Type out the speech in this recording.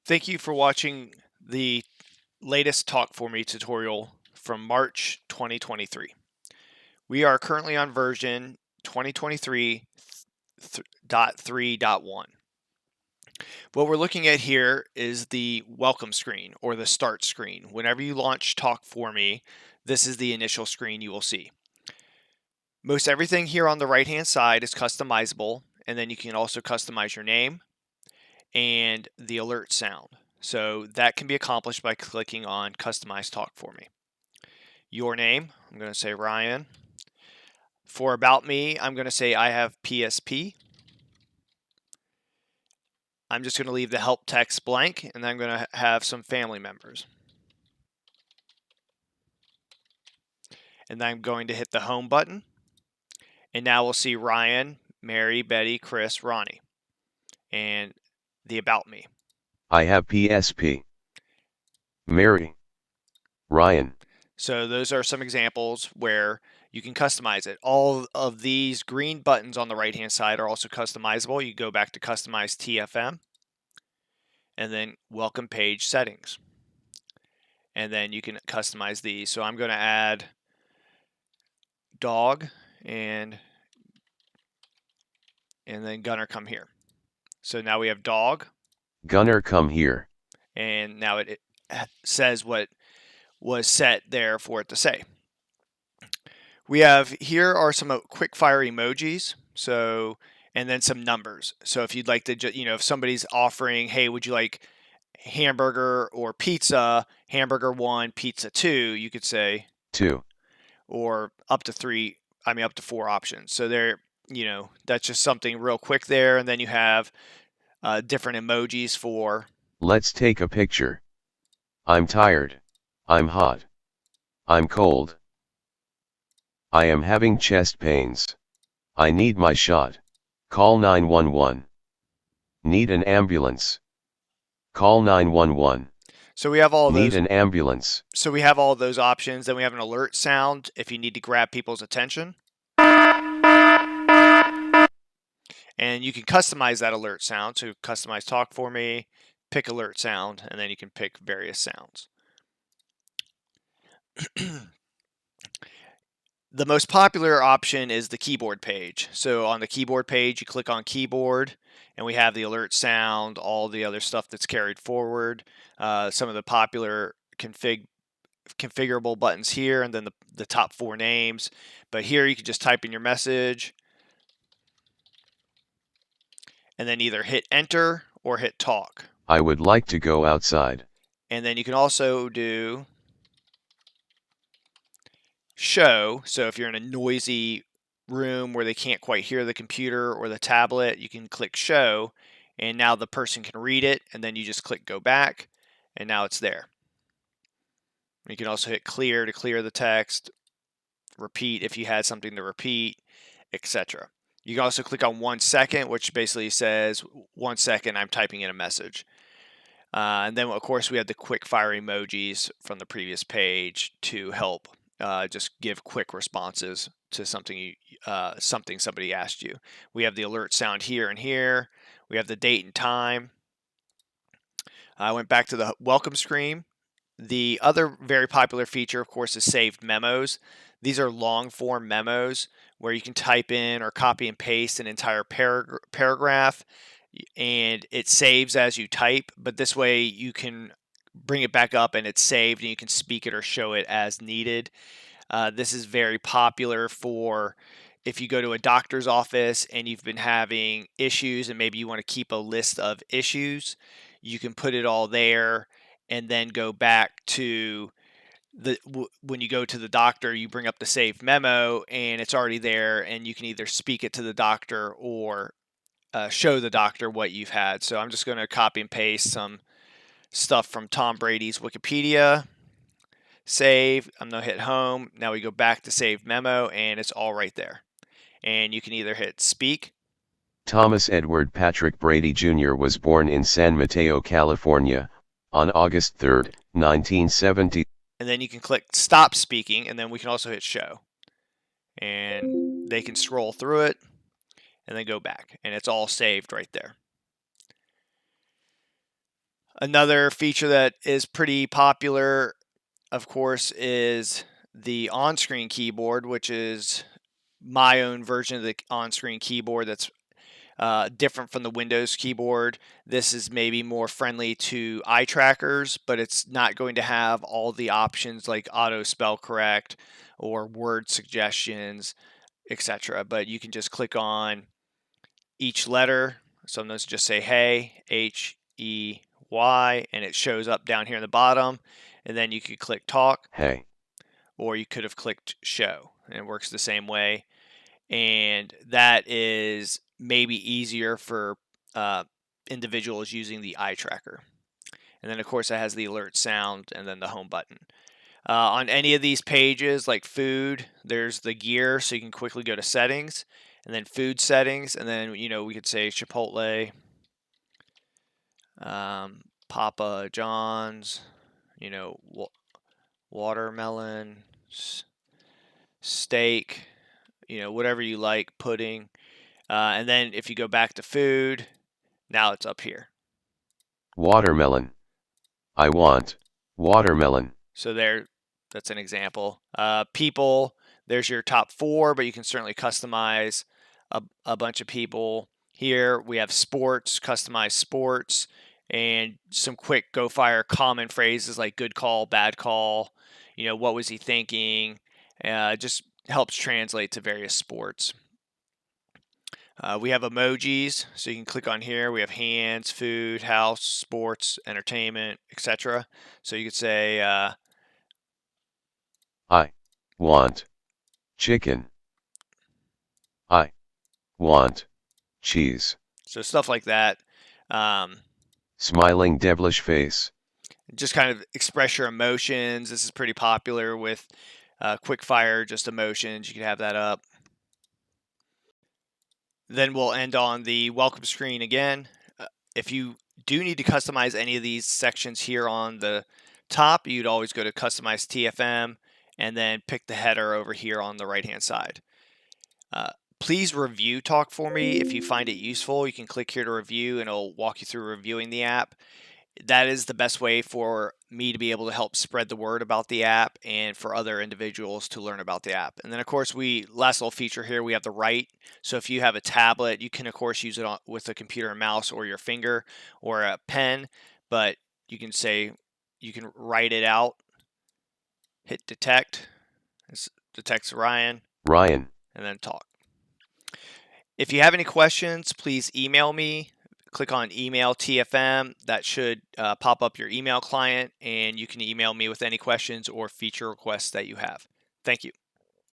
Thank you for watching the latest Talk For Me tutorial from March 2023. We are currently on version 2023.3.1. What we're looking at here is the welcome screen or the start screen. Whenever you launch Talk For Me, this is the initial screen you will see. Most everything here on the right hand side is customizable, and then you can also customize your name and the alert sound. So that can be accomplished by clicking on Customize Talk For Me. Your name, I'm going to say Ryan. For About Me, I'm going to say I have PSP. I'm just going to leave the help text blank, and then I'm going to have some family members. And then I'm going to hit the home button. And now we'll see Ryan, Mary, Betty, Chris, Ronnie, and the About Me. I have PSP. Mary. Ryan. So those are some examples where you can customize it. All of these green buttons on the right hand side are also customizable. You go back to Customize TFM and then Welcome Page Settings. And then you can customize these. So I'm going to add dog and then Gunner come here. So now we have dog. Gunner come here. And now it says what was set there for it to say. We have here are some quick fire emojis. So, and then some numbers. So if you'd like to, if somebody's offering, hey, would you like hamburger or pizza, hamburger 1, pizza 2, you could say 2. Or up to 4 options. So there, that's just something real quick there. And then you have different emojis for. Let's take a picture. I'm tired. I'm hot. I'm cold. I am having chest pains. I need my shot. Call 911. Need an ambulance. Call 911. So we have all Need those. an ambulance. So we have all those options. Then we have an alert sound if you need to grab people's attention. And you can customize that alert sound. So customize Talk For Me, pick alert sound, and then you can pick various sounds. The most popular option is the keyboard page. So on the keyboard page, you click on keyboard, and we have the alert sound, all the other stuff that's carried forward, some of the popular configurable buttons here, and then the top 4 names. But here you can just type in your message, and then either hit enter or hit talk. I would like to go outside. And then you can also do show. So if you're in a noisy room where they can't quite hear the computer or the tablet, you can click show, and now the person can read it, and then you just click go back, and now it's there. You can also hit clear to clear the text, repeat if you had something to repeat, etc. You can also click on 1 second, which basically says 1 second, I'm typing in a message. And then, of course, we have the quick fire emojis from the previous page to help just give quick responses to something somebody asked you. We have the alert sound here and here. We have the date and time. I went back to the welcome screen. The other very popular feature, of course, is saved memos. These are long form memos where you can type in or copy and paste an entire paragraph, and it saves as you type, but this way you can bring it back up and it's saved and you can speak it or show it as needed. This is very popular for if you go to a doctor's office and you've been having issues and maybe you want to keep a list of issues, you can put it all there and then go back to when you go to the doctor, you bring up the saved memo and it's already there, and you can either speak it to the doctor or show the doctor what you've had. So I'm just going to copy and paste some stuff from Tom Brady's Wikipedia. Save. I'm going to hit home. Now we go back to saved memo, and it's all right there. And you can either hit speak. Thomas Edward Patrick Brady Jr. was born in San Mateo, California, on August 3, 1970. And then you can click stop speaking, and then we can also hit show. And they can scroll through it and then go back, and it's all saved right there. Another feature that is pretty popular, of course, is the on-screen keyboard, which is my own version of the on-screen keyboard that's different from the Windows keyboard. This is maybe more friendly to eye trackers, but it's not going to have all the options like auto spell correct or word suggestions, etc. But you can just click on each letter. Sometimes just say hey, H-E-Y, and it shows up down here in the bottom. And then you could click talk, Hey. or you could have clicked show, and it works the same way. And that is maybe easier for uh, individuals using the eye tracker. And then, of course, it has the alert sound and then the home button. On any of these pages, like food, there's the gear, so you can quickly go to settings, and then food settings, and then we could say Chipotle, Papa John's, you know, watermelon, steak, whatever you like, pudding. And then if you go back to food, now it's up here. Watermelon. I want watermelon. So that's an example. People, there's your top 4, but you can certainly customize a bunch of people. Here we have sports, customize sports, and some quick go fire common phrases like good call, bad call, what was he thinking? Just helps translate to various sports. We have emojis, so you can click on here. We have hands, food, house, sports, entertainment, etc. So you could say, I want chicken. I want cheese. so stuff like that. Um, Smiling devilish face. just kind of express your emotions. This is pretty popular with quick fire, just emotions. You can have that up. Then we'll end on the welcome screen again. If you do need to customize any of these sections here on the top, you'd always go to customize TFM and then pick the header over here on the right hand side. Please review Talk for me if you find it useful. You can click here to review and it'll walk you through reviewing the app. That is the best way for me to be able to help spread the word about the app and for other individuals to learn about the app. And then, of course, last little feature here, we have the write. So if you have a tablet, you can, of course, use it with a computer and mouse or your finger or a pen, but you can write it out, hit detect, it detects Ryan, Ryan. and then talk. If you have any questions, please email me. Click on email TFM. That should pop up your email client, and you can email me with any questions or feature requests that you have. Thank you.